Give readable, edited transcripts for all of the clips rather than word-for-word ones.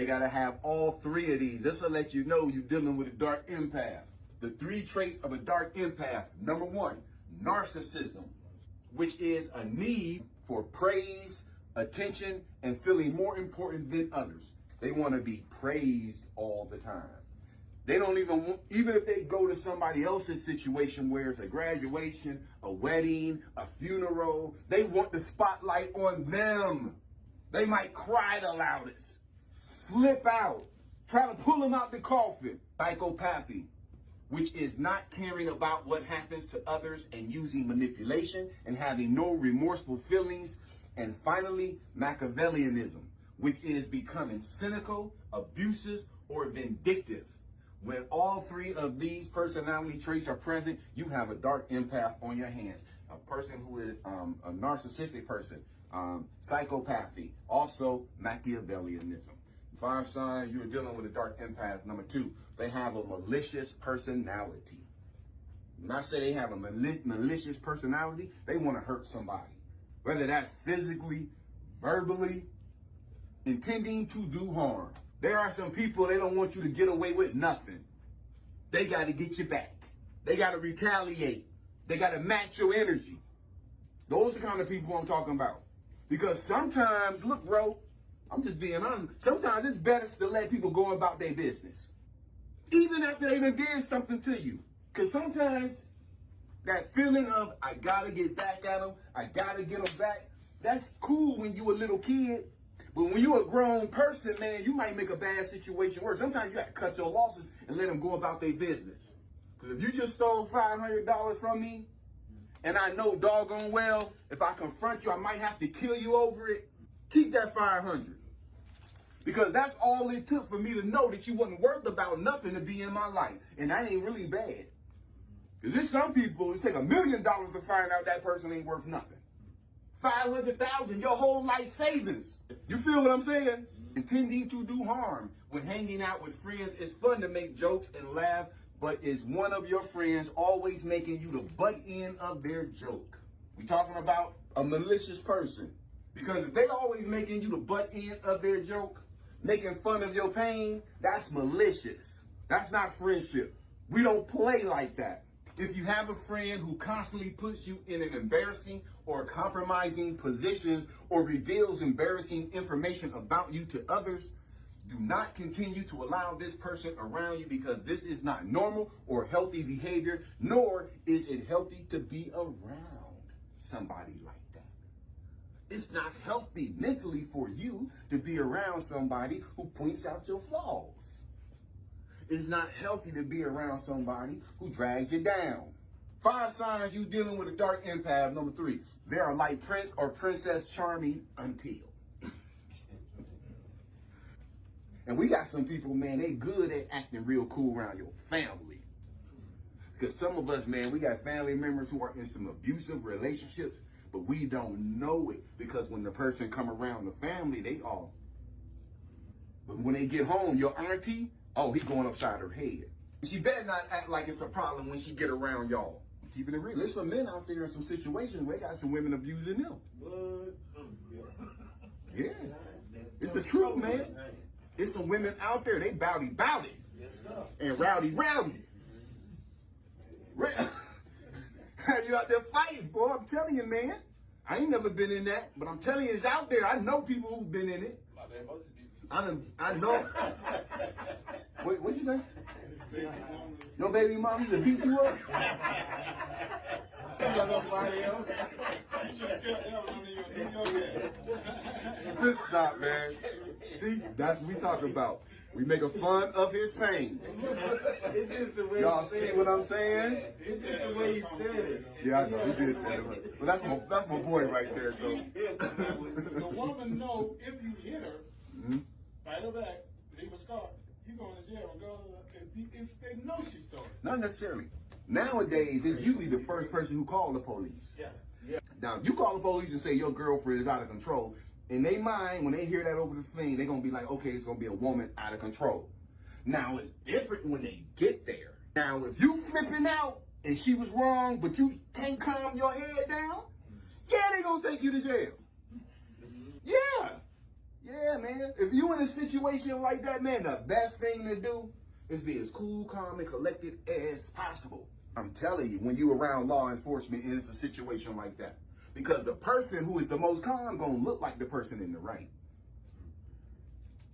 They got to have all three of these. This will let you know you're dealing with a dark empath. The three traits of a dark empath. Number one, narcissism, which is a need for praise, attention, and feeling more important than others. They want to be praised all the time. They don't even if they go to somebody else's situation where it's a graduation, a wedding, a funeral, they want the spotlight on them. They might cry the loudest, flip out, try to pull them out the coffin. Psychopathy, which is not caring about what happens to others and using manipulation and having no remorseful feelings. And finally, Machiavellianism, which is becoming cynical, abusive, or vindictive. When all three of these personality traits are present, you have a dark empath on your hands. A person who is a narcissistic person, psychopathy, also Machiavellianism. Fire sign, you're dealing with a dark empath. Number two, they have a malicious personality. When I say they have a malicious personality, they want to hurt somebody. Whether that's physically, verbally, intending to do harm. There are some people, they don't want you to get away with nothing. They got to get you back. They got to retaliate. They got to match your energy. Those are the kind of people I'm talking about. Because sometimes, look, bro, I'm just being honest. Sometimes it's better to let people go about their business. Even after they done did something to you. Because sometimes that feeling of, I got to get back at them, I got to get them back, that's cool when you a little kid. But when you're a grown person, man, you might make a bad situation worse. Sometimes you got to cut your losses and let them go about their business. Because if you just stole $500 from me, and I know doggone well, if I confront you, I might have to kill you over it, keep that $500. Because that's all it took for me to know that you wasn't worth about nothing to be in my life. And that ain't really bad. Because there's some people, it take $1 million to find out that person ain't worth nothing. 500,000, your whole life savings. You feel what I'm saying? Intending to do harm. When hanging out with friends, it's fun to make jokes and laugh, but is one of your friends always making you the butt end of their joke? We talking about a malicious person. Because if they always making you the butt end of their joke, making fun of your pain, that's malicious. That's not friendship. We don't play like that. If you have a friend who constantly puts you in an embarrassing or compromising positions or reveals embarrassing information about you to others, do not continue to allow this person around you, because this is not normal or healthy behavior, nor is it healthy to be around somebody like that. It's not healthy mentally for you to be around somebody who points out your flaws. It's not healthy to be around somebody who drags you down. 5 signs you dealing with a dark empath. Number 3, they are like Prince or Princess Charming until. And we got some people, man, they good at acting real cool around your family. Because some of us, man, we got family members who are in some abusive relationships, but we don't know it. Because when the person come around the family, they all. But when they get home, your auntie, oh, he's going upside her head. She better not act like it's a problem when she get around y'all. Keeping it real. There's some men out there in some situations where they got some women abusing them. Yeah. It's the truth, man. There's some women out there, they bowdy. And rowdy. You out there fighting, boy. I'm telling you, man. I ain't never been in that, but I'm telling you, it's out there. I know people who've been in it. I know. What'd you say? Your baby mom used to beat you up? Just stop, man. See, that's what we talk about. We make a fun of his pain. Y'all see what I'm saying? It's just the way he said it. Yeah, I know. He did say it. But that's my boy right there. So the woman know if you hit her, fight her back, leave a scar, you going to jail if they know she's stolen. Not necessarily. Nowadays, it's usually the first person who called the police. Yeah. Now, you call the police and say your girlfriend is out of control. In their mind, when they hear that over the thing, they're going to be like, okay, it's going to be a woman out of control. Now, it's different when they get there. Now, if you flipping out and she was wrong, but you can't calm your head down, yeah, they're going to take you to jail. Yeah, man. If you in a situation like that, man, the best thing to do is be as cool, calm, and collected as possible. I'm telling you, when you around law enforcement and it's a situation like that. Because the person who is the most calm gonna look like the person in the right.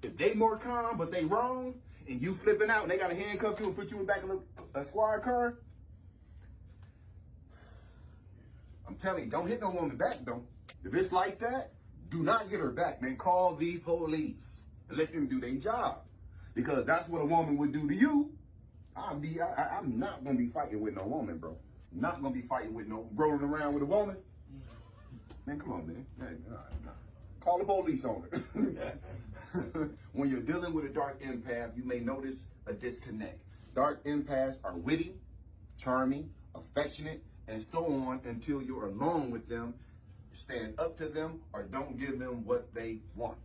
If they more calm, but they wrong, and you flipping out and they gotta handcuff you and put you in the back of a squad car, I'm telling you, don't hit no woman back, though. If it's like that, do not hit her back, man. Call the police and let them do their job. Because that's what a woman would do to you. I'm not going to be fighting with no woman, bro. Not going to be fighting with no, rolling around with a woman. Man, come on, man. Nah. Call the police on her. When you're dealing with a dark empath, you may notice a disconnect. Dark empaths are witty, charming, affectionate, and so on until you're alone with them, stand up to them, or don't give them what they want.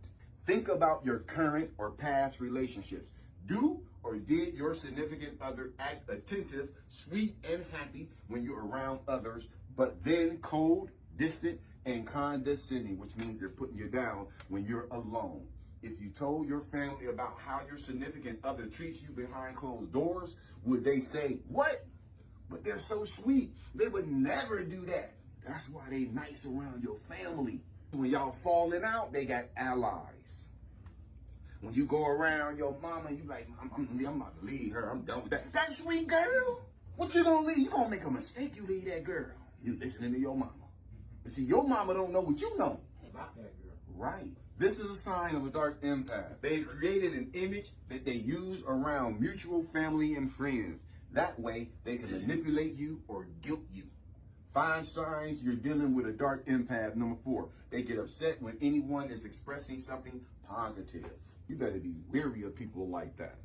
Think about your current or past relationships. Do or did your significant other act attentive, sweet, and happy when you're around others, but then cold, distant, and condescending, which means they're putting you down when you're alone? If you told your family about how your significant other treats you behind closed doors, would they say, "What? But they're so sweet. They would never do that"? That's why they nice around your family. When y'all falling out, they got allies. When you go around your mama, you like, I'm about to leave her. I'm done with that. That sweet girl. What you gonna leave? You gonna make a mistake, you leave that girl. You listening to your mama. But see, your mama don't know what you know. About that girl. Right. This is a sign of a dark empath. They've created an image that they use around mutual family and friends. That way, they can manipulate you or guilt you. 5 signs you're dealing with a dark empath. Number 4, they get upset when anyone is expressing something positive. You better be wary of people like that.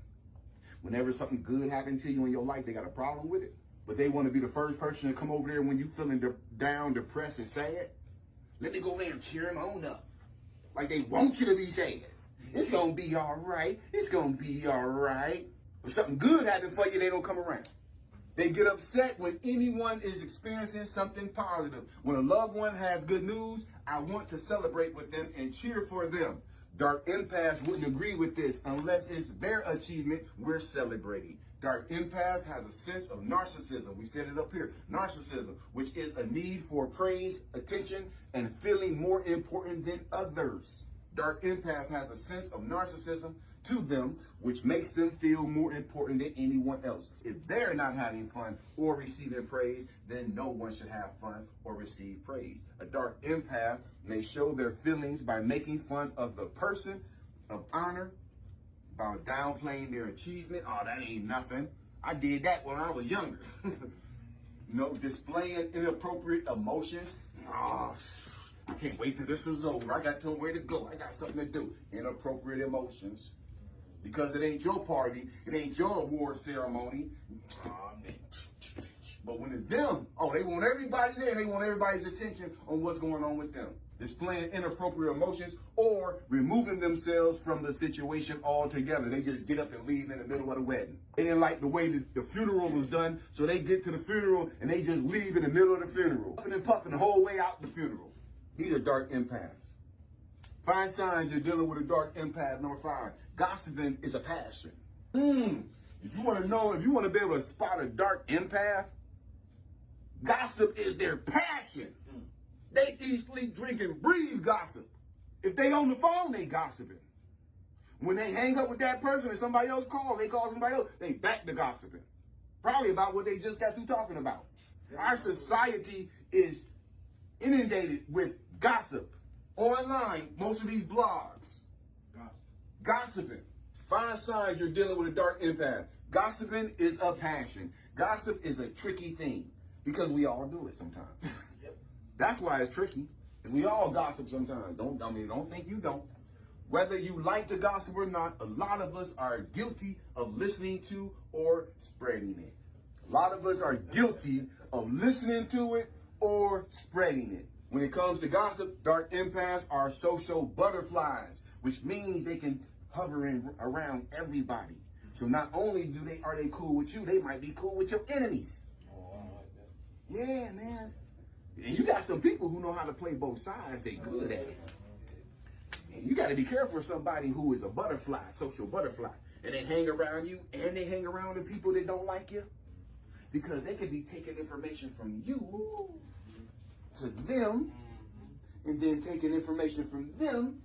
Whenever something good happens to you in your life, they got a problem with it. But they want to be the first person to come over there when you feeling down, depressed, and sad. Let me go there and cheer them on up. Like they want you to be sad. It's going to be all right. It's going to be all right. If something good happens for you, they don't come around. They get upset when anyone is experiencing something positive. When a loved one has good news, I want to celebrate with them and cheer for them. Dark empaths wouldn't agree with this unless it's their achievement we're celebrating. Dark empaths has a sense of narcissism. We said it up here. Narcissism, which is a need for praise, attention, and feeling more important than others. Dark empaths has a sense of narcissism to them, which makes them feel more important than anyone else. If they're not having fun or receiving praise, then no one should have fun or receive praise. A dark empath may show their feelings by making fun of the person of honor, by downplaying their achievement. Oh, that ain't nothing. I did that when I was younger. Displaying inappropriate emotions. Oh, I can't wait till this is over. I got to know where to go. I got something to do. Inappropriate emotions. Because it ain't your party, it ain't your award ceremony. Oh, man. But when it's them, they want everybody there. They want everybody's attention on what's going on with them. Displaying inappropriate emotions or removing themselves from the situation altogether. They just get up and leave in the middle of the wedding. They didn't like the way the funeral was done, so they get to the funeral and they just leave in the middle of the funeral. Puffing and puffing the whole way out the funeral. These are dark empaths. 5 signs you're dealing with a dark empath. Number 5, gossiping is a passion. If you want to know, if you want to be able to spot a dark empath, gossip is their passion. They eat, sleep, drink, and breathe gossip. If they on the phone, they gossiping. When they hang up with that person and somebody else calls, they call somebody else, they back to gossiping. Probably about what they just got through talking about. Our society is inundated with gossip. Online, most of these blogs. Gossiping. 5 signs you're dealing with a dark empath. Gossiping is a passion. Gossip is a tricky thing because we all do it sometimes. That's why it's tricky. And we all gossip sometimes. Don't think you don't. Whether you like to gossip or not, a lot of us are guilty of listening to or spreading it. A lot of us are guilty of listening to it or spreading it. When it comes to gossip, dark empaths are social butterflies, which means they can hover around everybody. So not only are they cool with you, they might be cool with your enemies. Oh, I like that. Yeah, man. And you got some people who know how to play both sides. They good at it. And you got to be careful for somebody who is a butterfly, social butterfly, and they hang around you and they hang around the people that don't like you, because they could be taking information from you to them, and then taking information from them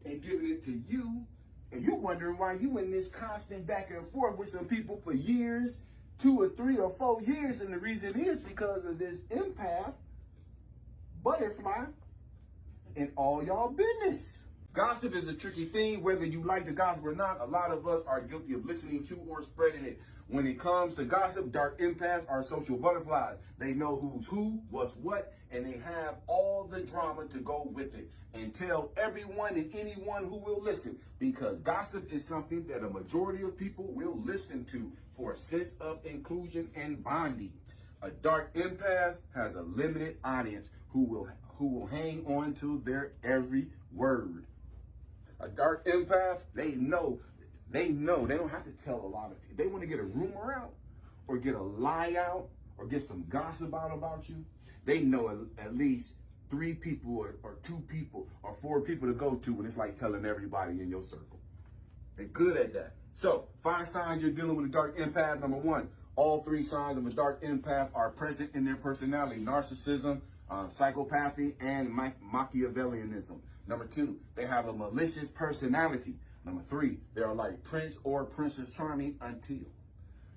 and giving it to you, and you wondering why you in this constant back and forth with some people for years, 2 or 3 or 4 years, and the reason is because of this empath, butterfly, and all y'all business. Gossip is a tricky thing, whether you like the gossip or not. A lot of us are guilty of listening to or spreading it. When it comes to gossip, dark empaths are social butterflies. They know who's who, what's what, and they have all the drama to go with it, and tell everyone and anyone who will listen, because gossip is something that a majority of people will listen to for a sense of inclusion and bonding. A dark empath has a limited audience who will hang on to their every word. A dark empath, they know, they don't have to tell a lot of people. They want to get a rumor out, or get a lie out, or get some gossip out about you. They know at least 3 people or 2 people or 4 people to go to, and it's like telling everybody in your circle. They're good at that. So, 5 signs you're dealing with a dark empath. Number 1, all 3 signs of a dark empath are present in their personality: narcissism, psychopathy, and Machiavellianism. Number 2, they have a malicious personality. Number 3, they are like Prince or Princess Charming until.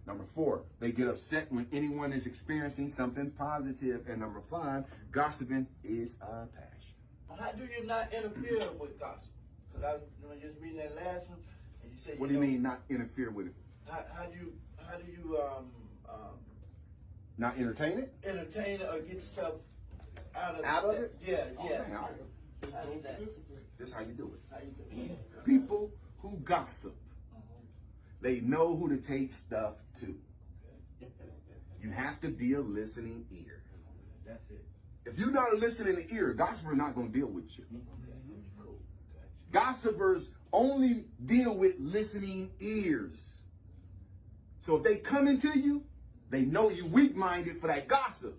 Number 4, they get upset when anyone is experiencing something positive. And number 5, gossiping is a passion. How do you not interfere with gossip? Because I was just reading that last one, and you said, What do you mean not interfere with it? How do you Not entertain it? entertain it or get yourself out of it? Yeah, Oh, yeah. man, How do that? this is how you do it. How you do it? People who gossip, they know who to take stuff to. You have to be a listening ear. That's it. If you're not a listening ear, gossipers are not going to deal with you. Cool. Gossipers only deal with listening ears. So if they come into you, they know you weak-minded for that gossip.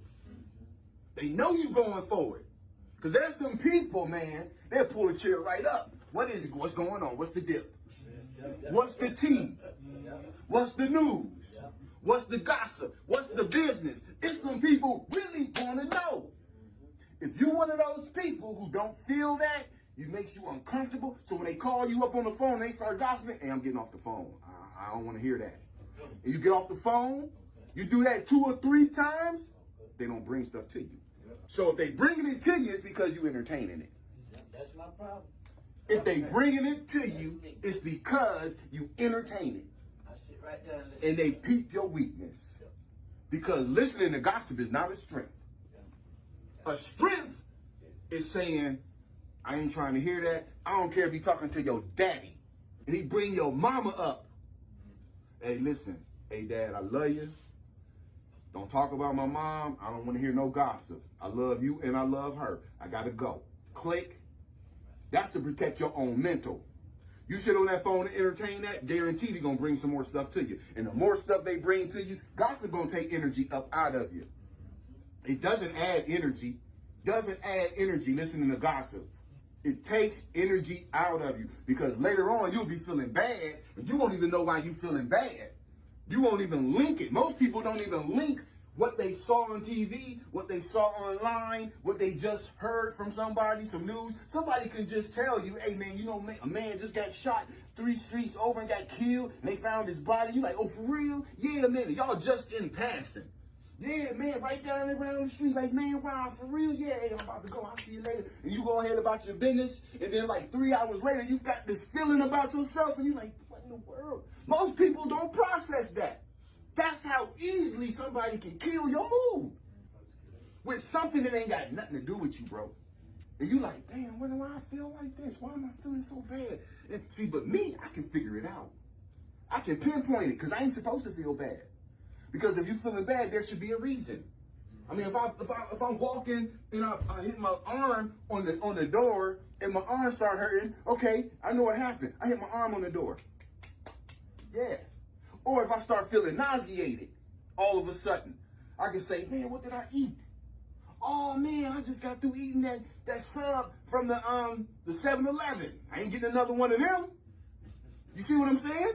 They know you going forward. Because there's some people, man, they'll pull a chair right up. What is it? What's going on? What's the dip? What's the tea? What's the news? What's the gossip? What's the business? It's some people really want to know. If you're one of those people who don't feel that, it makes you uncomfortable. So when they call you up on the phone, they start gossiping. Hey, I'm getting off the phone. I don't want to hear that. And you get off the phone, you do that 2 or 3 times, they don't bring stuff to you. So if they bringing it to you, it's because you entertaining it. That's my problem. If they bringing it to you, it's because you entertain it. I sit right there and listen. And they peep your weakness. Because listening to gossip is not a strength. A strength is saying, I ain't trying to hear that. I don't care if you're talking to your daddy. And he bring your mama up. Hey, listen. Hey, Dad, I love you. Don't talk about my mom. I don't want to hear no gossip. I love you and I love her. I got to go. Click. That's to protect your own mental. You sit on that phone and entertain that, guaranteed they're going to bring some more stuff to you. And the more stuff they bring to you, gossip going to take energy up out of you. It doesn't add energy. Doesn't add energy listening to gossip. It takes energy out of you, because later on you'll be feeling bad and you won't even know why you're feeling bad. You won't even link it. Most people don't even link what they saw on TV, what they saw online, what they just heard from somebody, some news. Somebody can just tell you, hey man, you know, a man just got shot 3 streets over and got killed, and they found his body. You like, oh, for real? Yeah, man, y'all just in passing. Yeah, man, right down around the street, like, man, wow, for real? Yeah, hey, I'm about to go, I'll see you later. And you go ahead about your business, and then like 3 hours later, you've got this feeling about yourself, and you're like, what in the world? Most people don't process that. That's how easily somebody can kill your mood with something that ain't got nothing to do with you, bro. And you like, damn, why do I feel like this? Why am I feeling so bad? And see, but me, I can figure it out. I can pinpoint it, because I ain't supposed to feel bad. Because if you're feeling bad, there should be a reason. I mean, if I'm walking and I hit my arm on the door and my arm start hurting, okay, I know what happened. I hit my arm on the door. Yeah. Or if I start feeling nauseated, all of a sudden, I can say, man, what did I eat? Oh man, I just got through eating that sub from the 7-Eleven. I ain't getting another one of them. You see what I'm saying?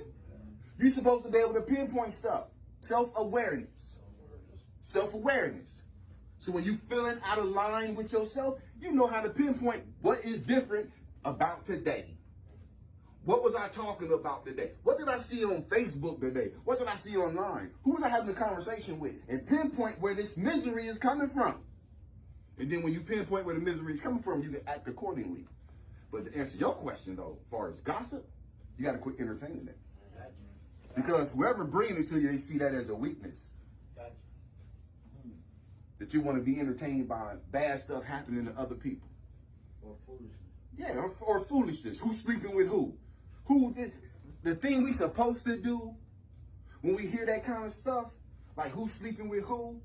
You're supposed to be able to pinpoint stuff. Self-awareness. Self-awareness. So when you're feeling out of line with yourself, you know how to pinpoint what is different about today. What was I talking about today? What did I see on Facebook today? What did I see online? Who was I having a conversation with? And pinpoint where this misery is coming from. And then when you pinpoint where the misery is coming from, you can act accordingly. But to answer your question, though, as far as gossip, you got to quit entertaining it. Because whoever bringing it to you, they see that as a weakness. That you want to be entertained by bad stuff happening to other people. Or foolishness. Yeah, or foolishness. Who's sleeping with who? The thing we supposed to do when we hear that kind of stuff, like who's sleeping with who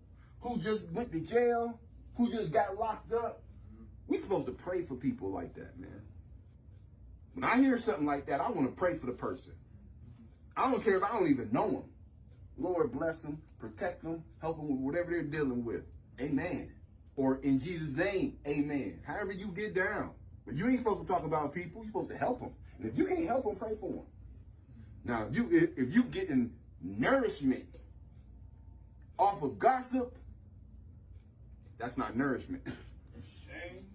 just went to jail, who just got locked up. We supposed to pray for people like that, man. When I hear something like that, I want to pray for the person. I don't care if I don't even know them. Lord bless them, protect them, help them with whatever they're dealing with. Amen. Or in Jesus' name, amen. However you get down. But you ain't supposed to talk about people. You're supposed to help them. And if you can't help them, pray for them. Now, if you getting nourishment off of gossip, that's not nourishment. Shame.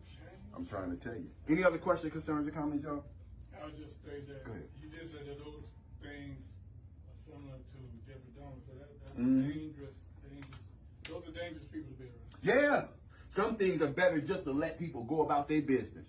I'm trying to tell you. Any other questions, concerns, or comments, y'all? I'll just say that Go ahead. you just said that those things are similar to Jeffrey Dahmer, so that's dangerous. Those are dangerous people to be around. Yeah. Some things are better just to let people go about their business.